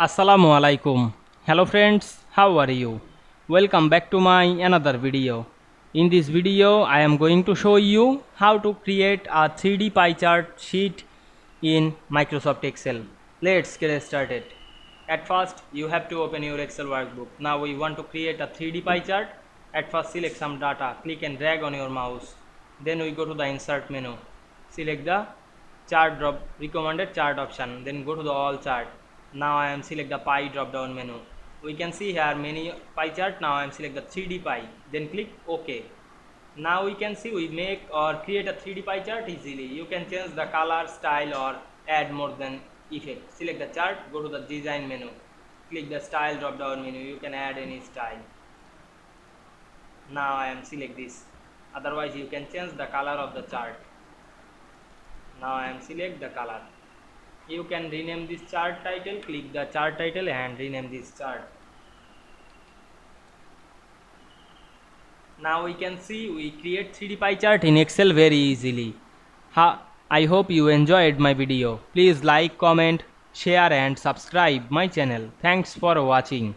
Assalamu Walaikum. Hello friends, how are you? Welcome back to my another video. In this video, I am going to show you how to create a 3D pie chart sheet in Microsoft Excel. Let's get started. At first, you have to open your Excel workbook. Now we want to create a 3D pie chart. At first, select some data. Click and drag on your mouse. Then we go to the insert menu. Select the chart drop recommended chart option. Then go to the all chart. Now I am select the pie drop down menu. We can see here many pie chart. Now I am select the 3D pie. Then click OK. Now we can see we make or create a 3D pie chart easily. You can change the color, style or add more than effect. Select the chart, go to the design menu. Click the style drop down menu. You can add any style. Now I am select this. Otherwise you can change the color of the chart. Now I am select the color. You can rename this chart title. Click the chart title and rename this chart. Now we can see we create 3D pie chart in Excel very easily. I hope you enjoyed my video. Please like, comment, share and subscribe my channel. Thanks for watching.